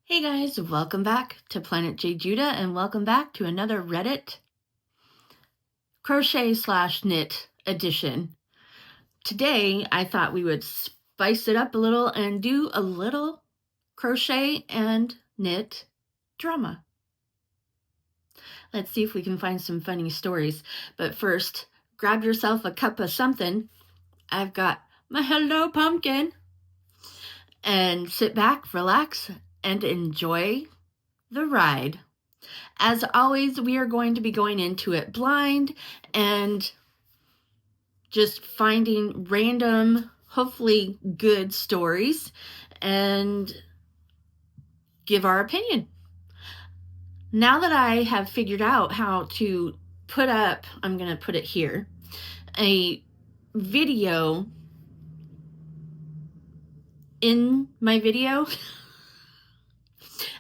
Hey guys, welcome back to planetjejuda and welcome back to another Reddit crochet/knit edition. Today I thought we would spice it up a little and do a little crochet and knit drama. Let's see if we can find some funny stories. But first, grab yourself a cup of something. I've got my Hello Pumpkin. And sit back, relax, and enjoy the ride. As always, we are going to be going into it blind and just finding random, hopefully good stories and give our opinion. Now that I have figured out how to put up, I'm going to put it here, a video in my video.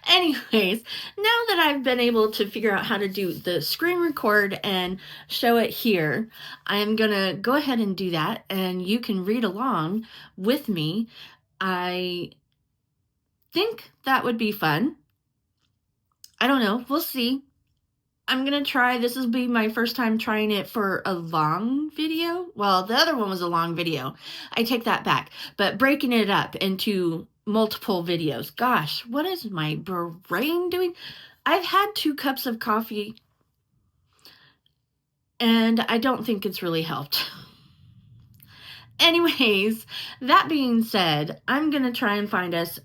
Anyways, now that I've been able to figure out how to do the screen record and show it here, I'm gonna go ahead and do that and you can read along with me. I think that would be fun. I don't know, we'll see. I'm gonna try, this will be my first time trying it for a long video. Well, the other one was a long video. I take that back, but breaking it up into multiple videos. Gosh, what is my brain doing? I've had 2 cups of coffee and I don't think it's really helped. Anyways, that being said, I'm gonna try and find us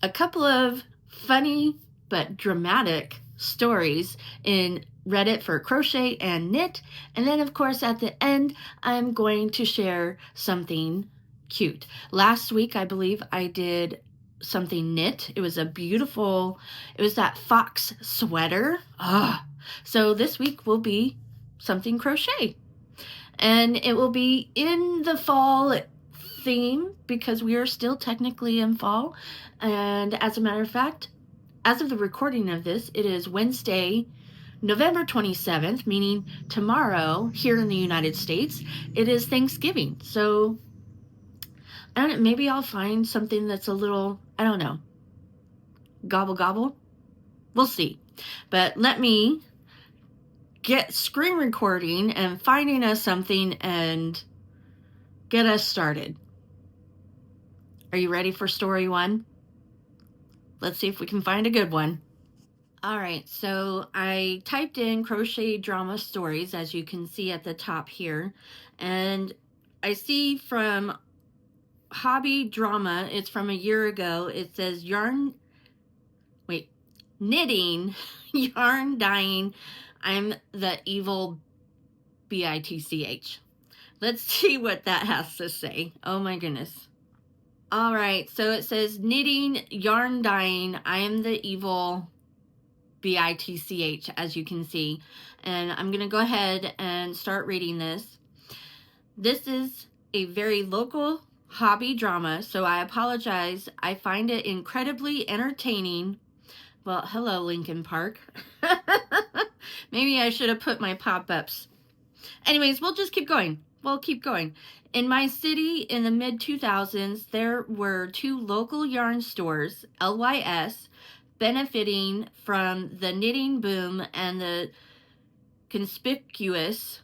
a couple of funny but dramatic stories in Reddit for crochet and knit, and then of course at the end I'm going to share something cute. Last week I believe I did something knit. It was a beautiful, it was that fox sweater. So this week will be something crochet, and it will be in the fall theme because we are still technically in fall. And as a matter of fact, as of the recording of this, it is Wednesday, November 27th, meaning tomorrow here in the United States, it is Thanksgiving. So I don't know, maybe I'll find something that's a little, I don't know, gobble gobble. We'll see. But let me get screen recording and finding us something and get us started. Are you ready for story 1? Let's see if we can find a good one. All right, so I typed in crochet drama stories, as you can see at the top here, and I see from Hobby Drama, it's from a year ago, it says knitting, yarn dyeing, I'm the evil bitch. Let's see what that has to say. Oh my goodness. All right, so it says knitting, yarn dyeing, I am the evil bitch, as you can see. And I'm going to go ahead and start reading this. This is a very local hobby drama, so I apologize. I find it incredibly entertaining. Well, hello, Lincoln Park. Maybe I should have put my pop-ups. Anyways, we'll just keep going. We'll keep going. In my city in the mid-2000s, there were 2 local yarn stores, LYS, benefiting from the knitting boom and the conspicuous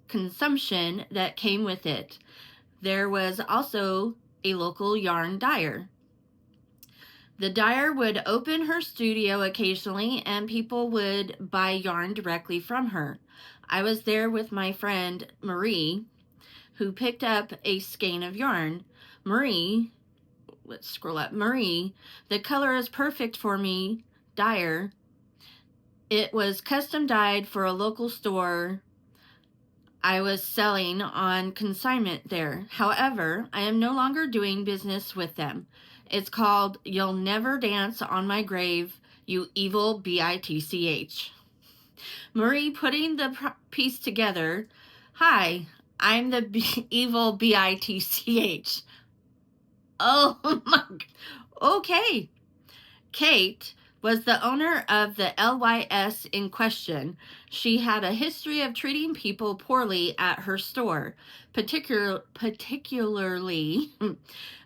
consumption that came with it. There was also a local yarn dyer. The dyer would open her studio occasionally and people would buy yarn directly from her. I was there with my friend Marie, who picked up a skein of yarn. Marie, let's scroll up. Marie, the color is perfect for me, dyer. It was custom dyed for a local store I was selling on consignment there. However, I am no longer doing business with them. It's called You'll Never Dance on My Grave, You Evil bitch. Marie putting the piece together. Hi, I'm the evil bitch. Oh my, okay. Kate was the owner of the LYS in question. She had a history of treating people poorly at her store, particularly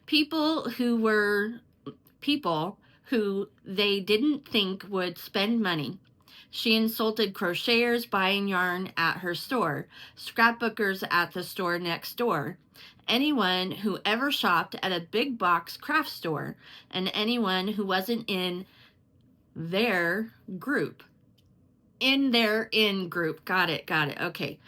people who they didn't think would spend money. She insulted crocheters buying yarn at her store, scrapbookers at the store next door, anyone who ever shopped at a big box craft store, and anyone who wasn't in their group. In their in group. Got it. Okay.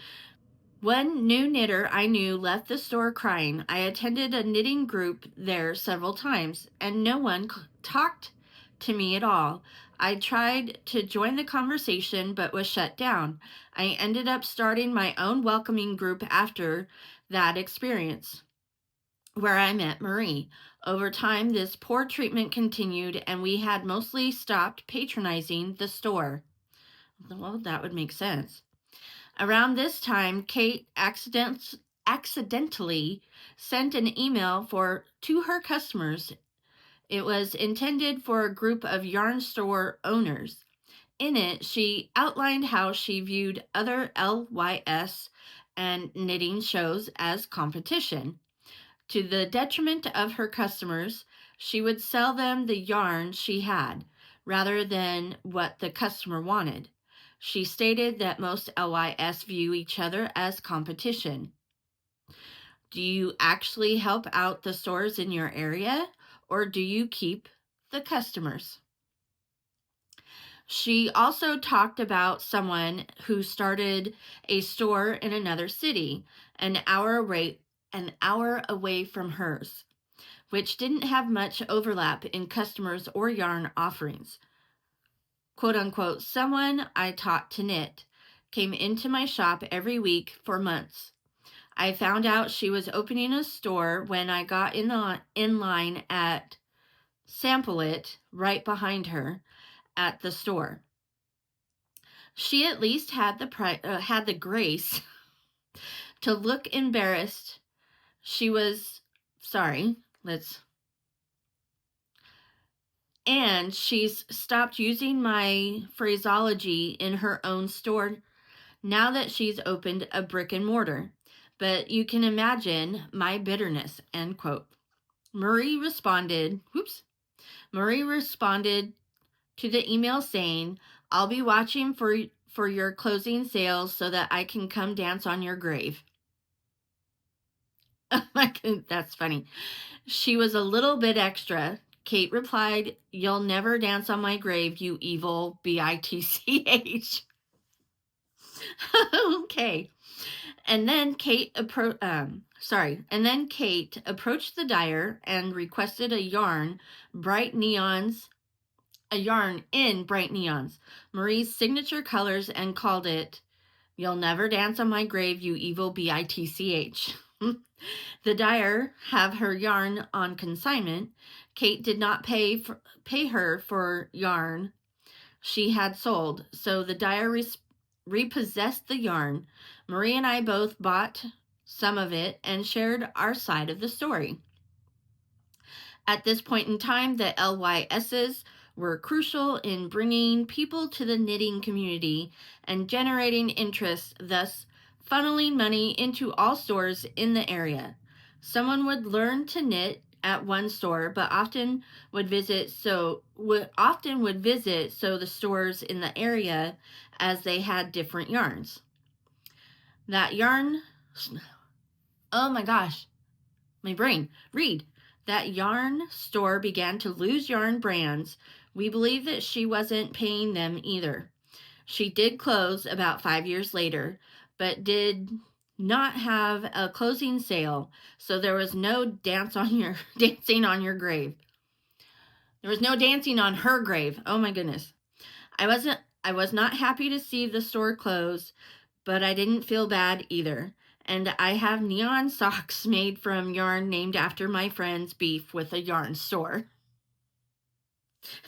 One new knitter I knew left the store crying. I attended a knitting group there several times, and no one talked to me at all. I tried to join the conversation, but was shut down. I ended up starting my own welcoming group after that experience, where I met Marie. Over time, this poor treatment continued, and we had mostly stopped patronizing the store. Well, that would make sense. Around this time, Kate accidentally sent an email to her customers. It was intended for a group of yarn store owners. In it, she outlined how she viewed other LYS and knitting shows as competition. To the detriment of her customers, she would sell them the yarn she had, rather than what the customer wanted. She stated that most LYS view each other as competition. Do you actually help out the stores in your area, or do you keep the customers? She also talked about someone who started a store in another city, an hour away from hers, which didn't have much overlap in customers or yarn offerings. Quote unquote, someone I taught to knit came into my shop every week for months. I found out she was opening a store when I got in line at Sample It right behind her at the store. She at least had the grace to look embarrassed. She was sorry. And she's stopped using my phraseology in her own store now that she's opened a brick and mortar. But you can imagine my bitterness, end quote. Marie responded to the email saying, I'll be watching for your closing sales so that I can come dance on your grave. That's funny. She was a little bit extra. Kate replied, you'll never dance on my grave, you evil bitch. Okay. And then Kate approached the dyer and requested a yarn in bright neons, Marie's signature colors, and called it, you'll never dance on my grave, you evil bitch. The dyer have her yarn on consignment. Kate did not pay her for yarn she had sold, so the dyer repossessed the yarn. Marie and I both bought some of it and shared our side of the story. At this point in time, the LYSs were crucial in bringing people to the knitting community and generating interest, thus funneling money into all stores in the area. Someone would learn to knit at one store, but often would visit so the stores in the area, as they had different yarns. Oh my gosh, my brain. Read. That yarn store began to lose yarn brands. We believe that she wasn't paying them either. She did close about 5 years later, but did not have a closing sale, so there was no dancing on your grave. There was no dancing on her grave. Oh my goodness. I was not happy to see the store close, but I didn't feel bad either. And I have neon socks made from yarn named after my friend's beef with a yarn store.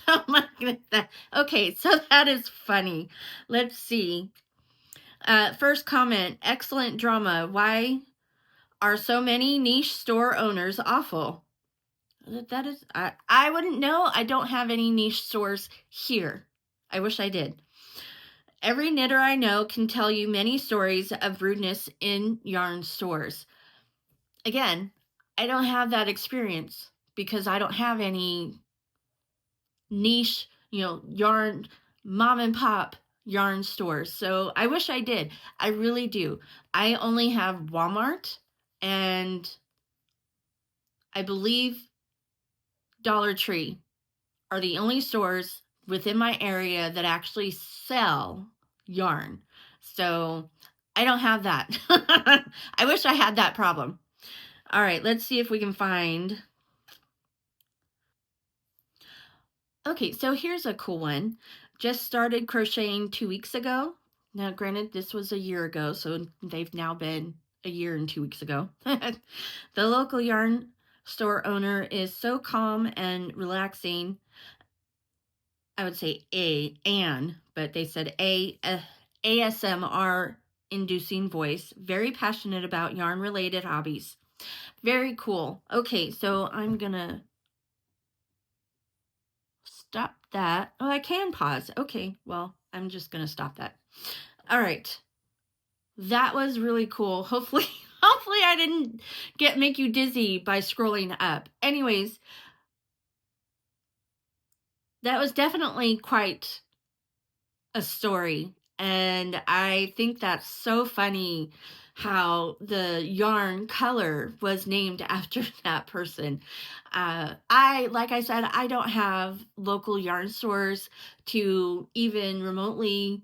Oh my goodness. Okay, so that is funny. Let's see. First comment, excellent drama. Why are so many niche store owners awful? That is, I wouldn't know. I don't have any niche stores here. I wish I did. Every knitter I know can tell you many stories of rudeness in yarn stores. Again, I don't have that experience because I don't have any niche, yarn, mom and pop yarn stores. So I wish I did. I really do. I only have Walmart and I believe Dollar Tree are the only stores within my area that actually sell yarn. So I don't have that. I wish I had that problem. All right, let's see if we can find. Okay, so here's a cool one. Just started crocheting 2 weeks ago. Now, granted, this was a year ago, so they've now been a year and 2 weeks ago. The local yarn store owner is so calm and relaxing. I would say but they said ASMR inducing voice. Very passionate about yarn related hobbies. Very cool. Okay, so I'm gonna stop that. Oh, I can pause. Okay, well, I'm just gonna stop that. All right. That was really cool. Hopefully I didn't make you dizzy by scrolling up. Anyways, that was definitely quite a story. And I think that's so funny how the yarn color was named after that person. Like I said, I don't have local yarn stores to even remotely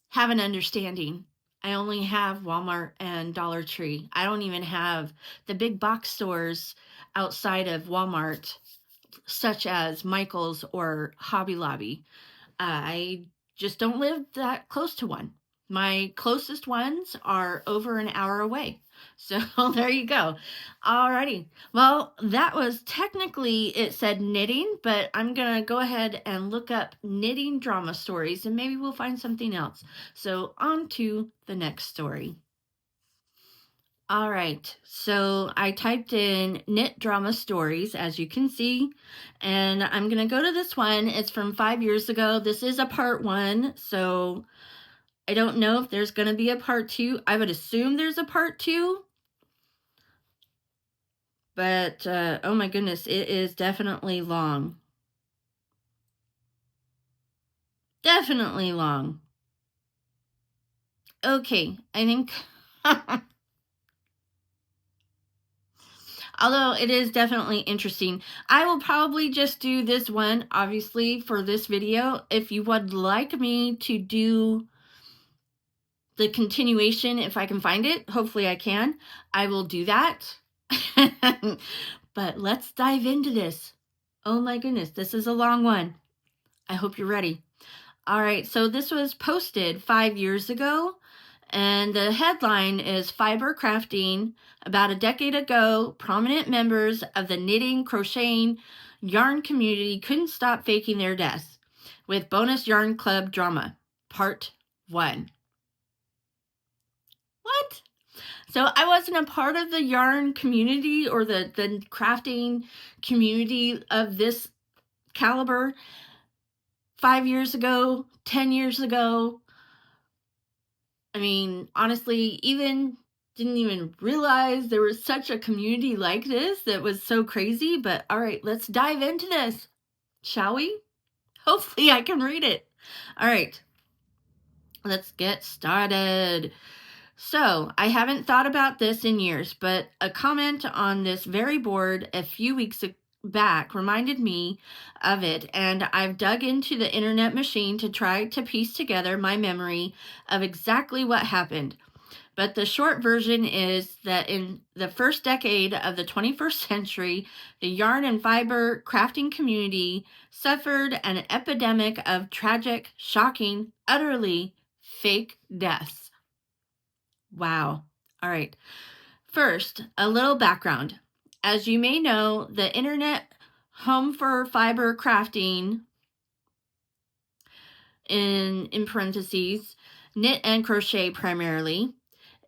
have an understanding. I only have Walmart and Dollar Tree. I don't even have the big box stores outside of Walmart, such as Michael's or Hobby Lobby. I just don't live that close to one. My closest ones are over an hour away. So there you go. Alrighty. Well, that was technically, it said knitting, but I'm going to go ahead and look up knitting drama stories and maybe we'll find something else. So on to the next story. All right, so I typed in knit drama stories, as you can see, and I'm going to go to this one. It's from 5 years ago. This is a part 1, so I don't know if there's going to be a part 2. I would assume there's a part 2, but oh my goodness, it is definitely long. Definitely long. Okay, I think... Although it is definitely interesting. I will probably just do this one, obviously, for this video. If you would like me to do the continuation, if I can find it, hopefully I can, I will do that. But let's dive into this. Oh my goodness, this is a long one. I hope you're ready. All right, so this was posted 5 years ago. And the headline is Fiber Crafting. About a decade ago, prominent members of the knitting, crocheting, yarn community couldn't stop faking their deaths with bonus yarn club drama, part 1. What? So I wasn't a part of the yarn community or the crafting community of this caliber 5 years ago, 10 years ago. I mean, honestly, didn't even realize there was such a community like this that was so crazy. But all right, let's dive into this, shall we? Hopefully I can read it. All right, let's get started. So I haven't thought about this in years, but a comment on this very board a few weeks back reminded me of it, and I've dug into the internet machine to try to piece together my memory of exactly what happened. But the short version is that in the first decade of the 21st century, the yarn and fiber crafting community suffered an epidemic of tragic, shocking, utterly fake deaths. Wow. All right. First, a little background. As you may know, the internet home for fiber crafting, in parentheses, knit and crochet primarily,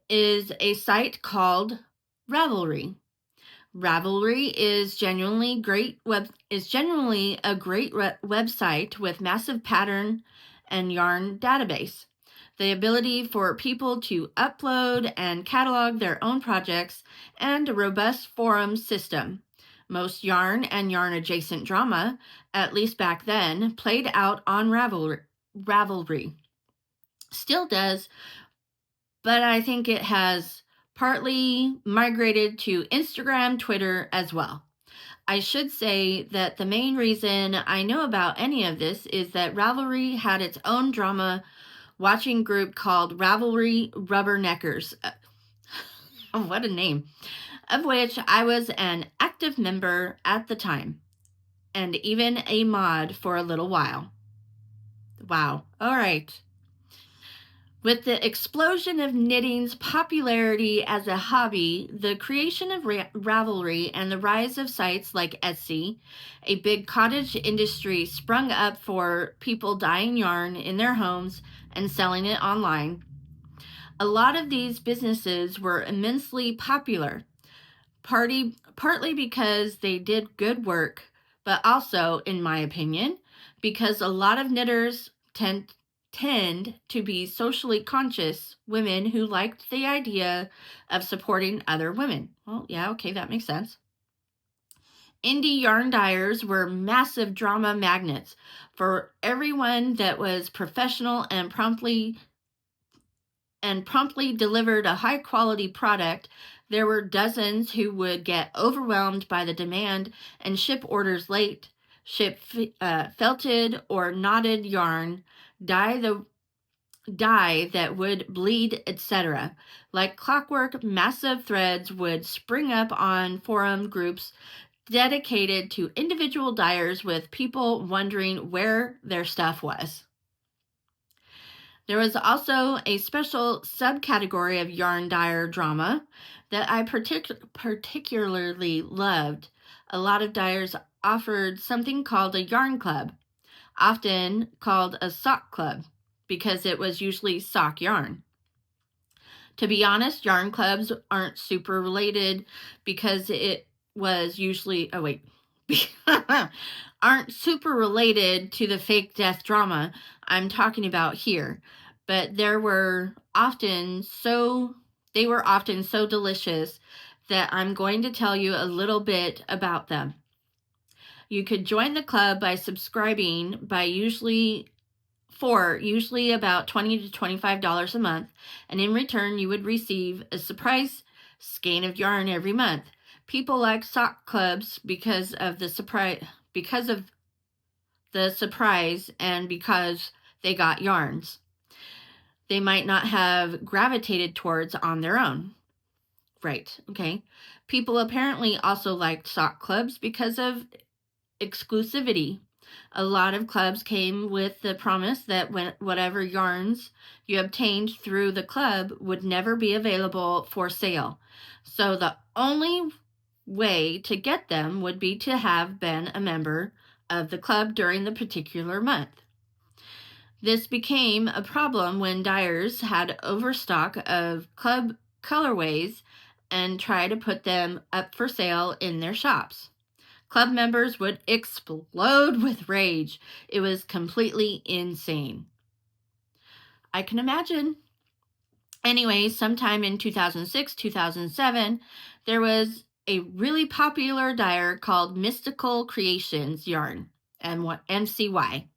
is a site called Ravelry. Ravelry is genuinely a great website with massive pattern and yarn database. The ability for people to upload and catalog their own projects, and a robust forum system. Most yarn and yarn adjacent drama, at least back then, played out on Ravelry. Still does, but I think it has partly migrated to Instagram, Twitter as well. I should say that the main reason I know about any of this is that Ravelry had its own drama watching group called Ravelry Rubberneckers. Oh, what a name. Of which I was an active member at the time, and even a mod for a little while. Wow. All right. With the explosion of knitting's popularity as a hobby, the creation of Ravelry, and the rise of sites like Etsy, a big cottage industry sprung up for people dyeing yarn in their homes and selling it online. A lot of these businesses were immensely popular, partly because they did good work, but also, in my opinion, because a lot of knitters tend to be socially conscious women who liked the idea of supporting other women. Well, yeah, okay, that makes sense. Indie yarn dyers were massive drama magnets for everyone that was professional and promptly delivered a high quality product. There were dozens who would get overwhelmed by the demand and ship orders late, ship felted or knotted yarn, dye that would bleed, etc. Like clockwork, massive threads would spring up on forum groups dedicated to individual dyers with people wondering where their stuff was. There was also a special subcategory of yarn dyer drama that I particularly loved. A lot of dyers offered something called a yarn club, often called a sock club, because it was usually sock yarn. To be honest, yarn clubs aren't super related because it was usually, aren't super related to the fake death drama I'm talking about here, but they were often so delicious that I'm going to tell you a little bit about them. You could join the club by subscribing by usually about $20 to $25 a month, and in return you would receive a surprise skein of yarn every month. People like sock clubs because of the surprise and because they got yarns they might not have gravitated towards on their own. Right, okay. People apparently also liked sock clubs because of exclusivity. A lot of clubs came with the promise that whatever yarns you obtained through the club would never be available for sale. So the only way to get them would be to have been a member of the club during the particular month. This became a problem when dyers had overstock of club colorways and tried to put them up for sale in their shops. Club members would explode with rage. It was completely insane. I can imagine. Anyway, sometime in 2006, 2007, there was a really popular dyer called Mystical Creations Yarn, MCY.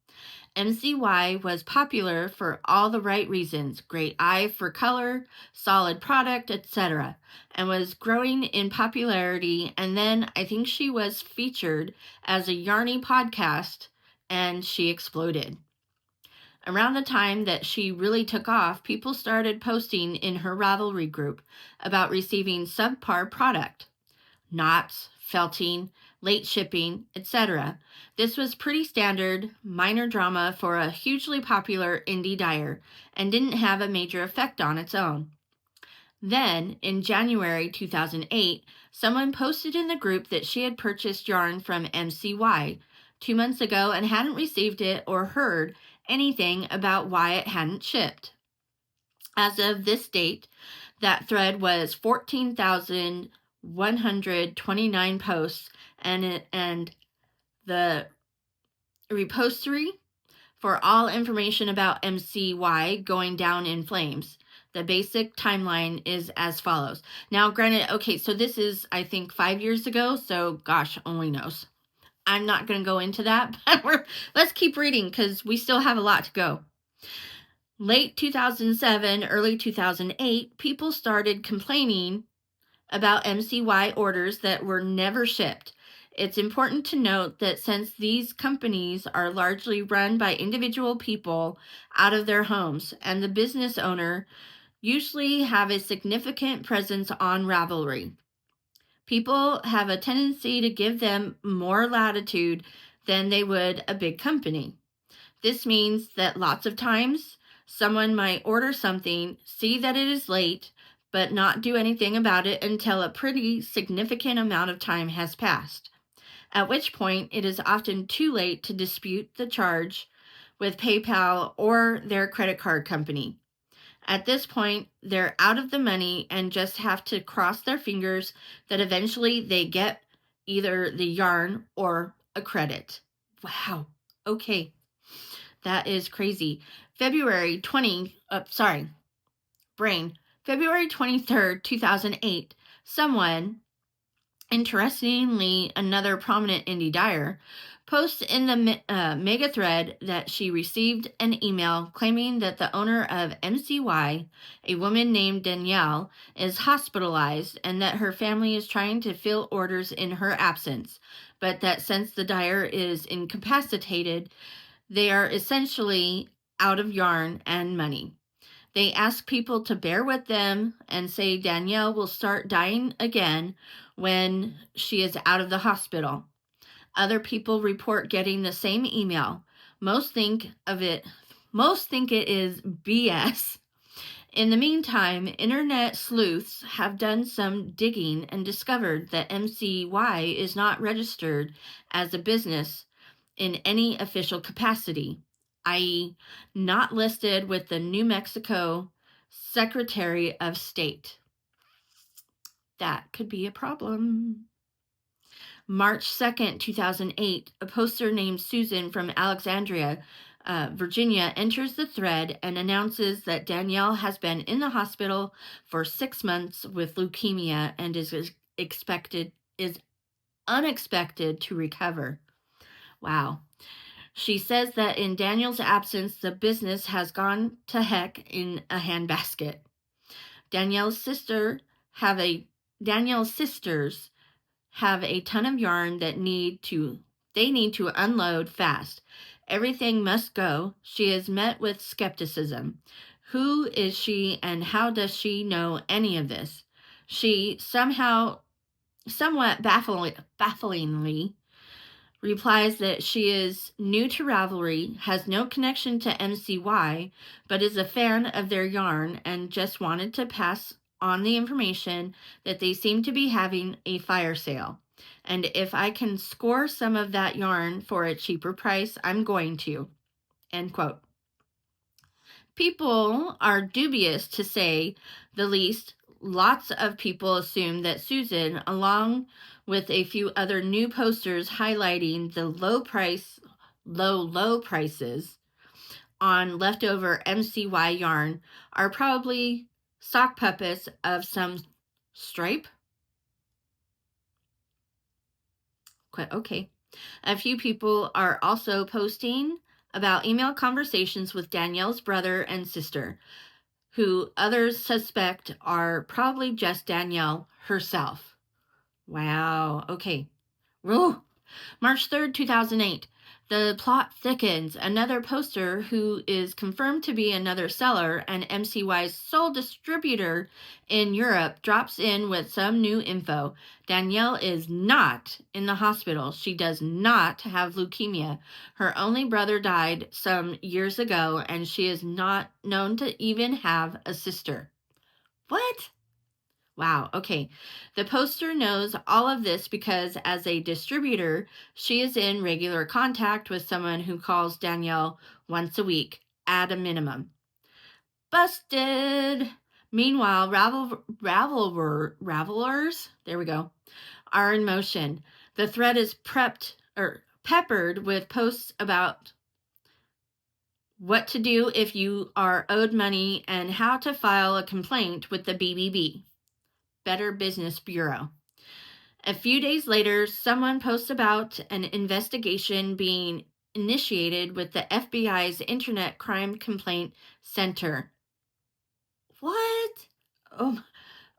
MCY was popular for all the right reasons, great eye for color, solid product, etc., and was growing in popularity. And then I think she was featured as a Yarny podcast, and she exploded. Around the time that she really took off, people started posting in her Ravelry group about receiving subpar product, knots, felting, late shipping, etc. This was pretty standard, minor drama for a hugely popular indie dyer and didn't have a major effect on its own. Then, in January 2008, someone posted in the group that she had purchased yarn from MCY 2 months ago and hadn't received it or heard anything about why it hadn't shipped. As of this date, that thread was 14,129 posts, and the repository for all information about MCY going down in flames. The basic timeline is as follows. Now, granted, okay, so this is, I think, 5 years ago, so gosh, only knows. I'm not going to go into that, but let's keep reading because we still have a lot to go. Late 2007, early 2008, people started complaining about MCY orders that were never shipped. It's important to note that since these companies are largely run by individual people out of their homes, and the business owner usually have a significant presence on Ravelry, people have a tendency to give them more latitude than they would a big company. This means that lots of times someone might order something, see that it is late, but not do anything about it until a pretty significant amount of time has passed, at which point it is often too late to dispute the charge with PayPal or their credit card company. At this point, they're out of the money and just have to cross their fingers that eventually they get either the yarn or a credit. Wow. Okay. That is crazy. February 23rd, 2008, someone, interestingly, another prominent indie dyer, posts in the mega thread that she received an email claiming that the owner of MCY, a woman named Danielle, is hospitalized and that her family is trying to fill orders in her absence, but that since the dyer is incapacitated, they are essentially out of yarn and money. They ask people to bear with them and say Danielle will start dying again when she is out of the hospital. Other people report getting the same email. Most think it is BS. In the meantime, internet sleuths have done some digging and discovered that MCY is not registered as a business in any official capacity, i.e., not listed with the New Mexico Secretary of State. That could be a problem. March 2nd, 2008, a poster named Susan from Alexandria, Virginia, enters the thread and announces that Danielle has been in the hospital for 6 months with leukemia and is unexpected to recover. Wow. She says that in Daniel's absence, the business has gone to heck in a handbasket. Daniel's sisters have a ton of yarn that they need to unload fast. Everything must go. She is met with skepticism. Who is she and how does she know any of this? She somewhat bafflingly replies that she is new to Ravelry, has no connection to MCY, but is a fan of their yarn and just wanted to pass on the information that they seem to be having a fire sale. And if I can score some of that yarn for a cheaper price, I'm going to. End quote. People are dubious, to say the least. Lots of people assume that Susan, along with a few other new posters highlighting the low prices on leftover MCY yarn, are probably sock puppets of some stripe. Okay. A few people are also posting about email conversations with Danielle's brother and sister, who others suspect are probably just Danielle herself. Wow. Okay. Whoa. March 3rd, 2008. The plot thickens. Another poster who is confirmed to be another seller and MCY's sole distributor in Europe drops in with some new info. Danielle is not in the hospital. She does not have leukemia. Her only brother died some years ago, and she is not known to even have a sister. What? Wow, okay. The poster knows all of this because as a distributor, she is in regular contact with someone who calls Danielle once a week at a minimum. Busted! Meanwhile, Ravelers, there we go, are in motion. The thread is peppered with posts about what to do if you are owed money, and how to file a complaint with the BBB, Better Business Bureau. A few days later, someone posts about an investigation being initiated with the FBI's Internet Crime Complaint Center. What? Oh,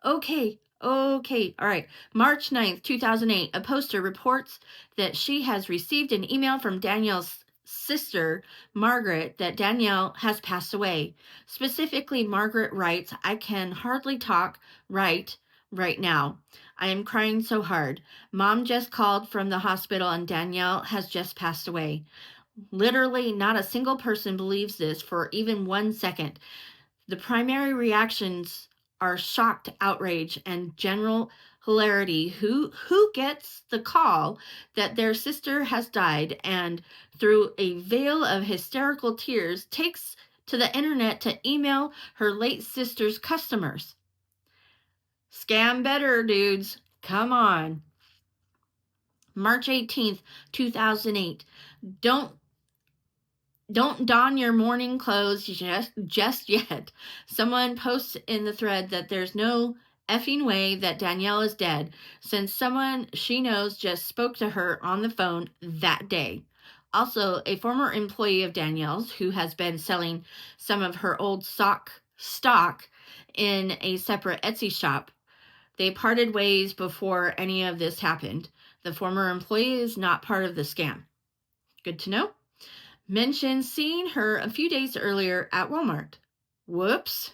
okay. All right. March 9th, 2008, a poster reports that she has received an email from Danielle's sister, Margaret, that Danielle has passed away. Specifically, Margaret writes, "I can hardly talk right now. I am crying so hard. Mom just called from the hospital and Danielle has just passed away." Literally, not a single person believes this for even 1 second. The primary reactions are shocked outrage and general hilarity. Who gets the call that their sister has died and, through a veil of hysterical tears, takes to the internet to email her late sister's customers? Scam better, dudes. Come on. March 18th, 2008. Don't don your morning clothes just yet. Someone posts in the thread that there's no effing way that Danielle is dead, since someone she knows just spoke to her on the phone that day. Also, a former employee of Danielle's who has been selling some of her old stock in a separate Etsy shop. They parted ways before any of this happened. The former employee is not part of the scam. Good to know. Mentioned seeing her a few days earlier at Walmart. Whoops.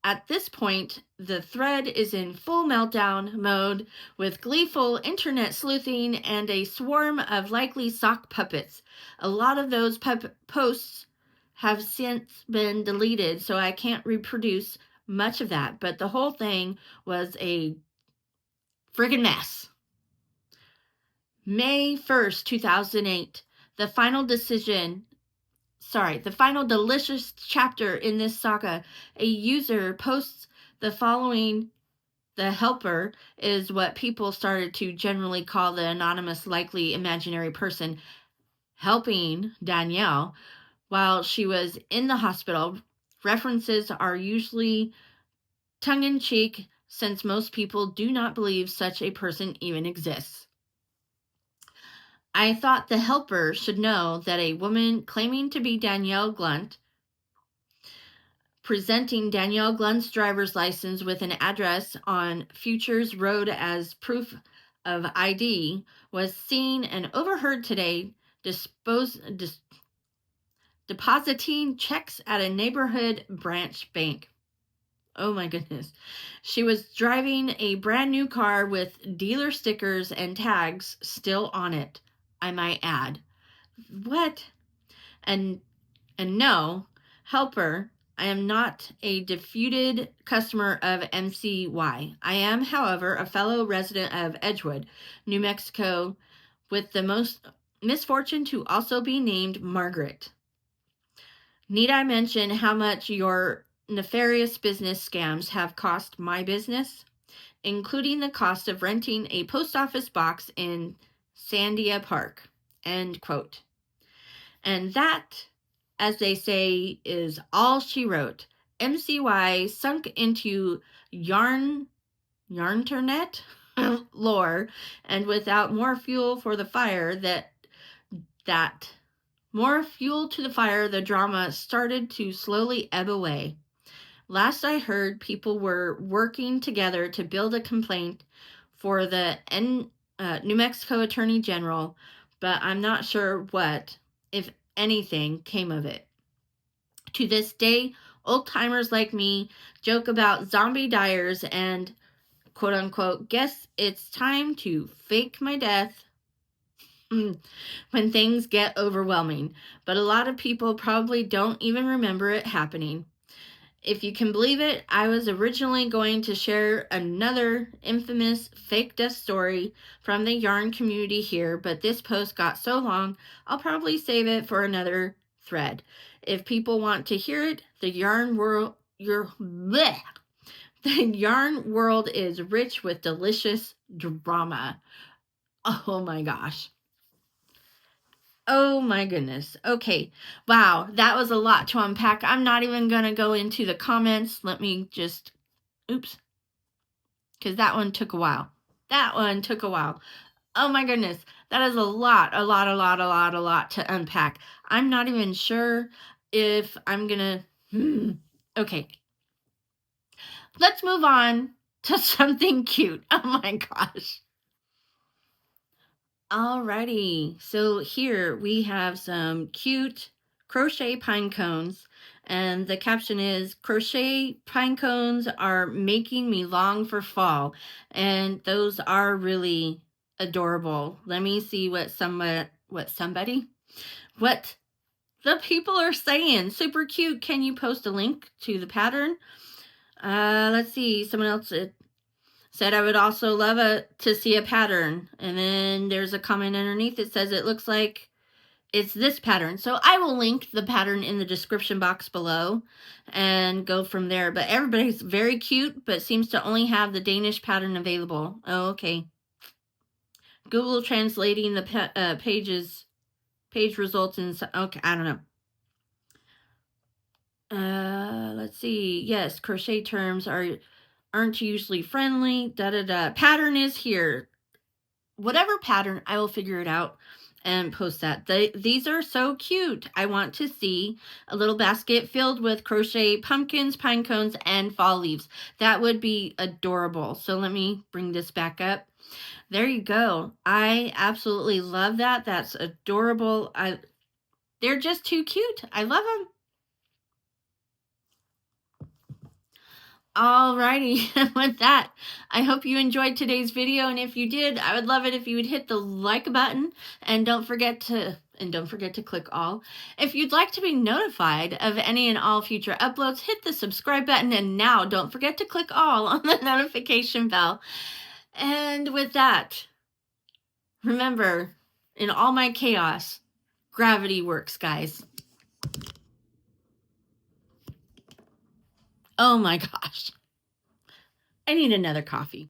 At this point, the thread is in full meltdown mode with gleeful internet sleuthing and a swarm of likely sock puppets. A lot of those posts have since been deleted, so I can't reproduce much of that, but the whole thing was a friggin' mess. May 1st, 2008. The final delicious chapter in this saga. A user posts the following. The helper is what people started to generally call the anonymous, likely imaginary person helping Danielle while she was in the hospital. References are usually tongue-in-cheek, since most people do not believe such a person even exists. I thought the helper should know that a woman claiming to be Danielle Glunt, presenting Danielle Glunt's driver's license with an address on Futures Road as proof of ID, was seen and overheard today depositing checks at a neighborhood branch bank. Oh my goodness. She was driving a brand new car with dealer stickers and tags still on it, I might add. What? And no, helper, I am not a defeated customer of MCY. I am, however, a fellow resident of Edgewood, New Mexico, with the most misfortune to also be named Margaret. Need I mention how much your nefarious business scams have cost my business, including the cost of renting a post office box in Sandia Park? End quote. And that, as they say, is all she wrote. MCY sunk into yarnternet lore, and without more fuel for the fire, more fuel to the fire, the drama started to slowly ebb away. Last I heard, people were working together to build a complaint for the New Mexico Attorney General, but I'm not sure what, if anything, came of it. To this day, old-timers like me joke about zombie dyers and, quote-unquote, guess it's time to fake my death when things get overwhelming. But a lot of people probably don't even remember it happening. If you can believe it, I was originally going to share another infamous fake death story from the yarn community here, but this post got so long, I'll probably save it for another thread. If people want to hear it, the yarn world is rich with delicious drama. Oh my gosh. Oh my goodness. Okay. Wow, that was a lot to unpack. I'm not even going to go into the comments. Let me just, oops, because that one took a while. That one took a while. Oh my goodness. That is a lot to unpack. I'm not even sure if I'm going to, okay. Let's move on to something cute. Oh my gosh. Alrighty, so here we have some cute crochet pine cones, and the caption is crochet pine cones are making me long for fall, and those are really adorable. Let me see what what the people are saying. Super cute. Can you post a link to the pattern? Let's see. Someone else said I would also love to see a pattern. And then there's a comment underneath that says it looks like it's this pattern. So I will link the pattern in the description box below and go from there. But everybody's very cute, but seems to only have the Danish pattern available. Oh, okay. Google translating the page results in, okay, I don't know. Let's see. Yes, crochet terms aren't usually friendly. Pattern is here. Whatever pattern, I will figure it out and post that. These are so cute. I want to see a little basket filled with crochet pumpkins, pine cones, and fall leaves. That would be adorable. So let me bring this back up. There you go. I absolutely love that. That's adorable. They're just too cute. I love them. Alrighty, with that, I hope you enjoyed today's video, and if you did, I would love it if you would hit the like button, and don't forget to click all. If you'd like to be notified of any and all future uploads, hit the subscribe button, and now don't forget to click all on the notification bell. And with that, remember, in all my chaos, gravity works, guys. Oh my gosh. I need another coffee.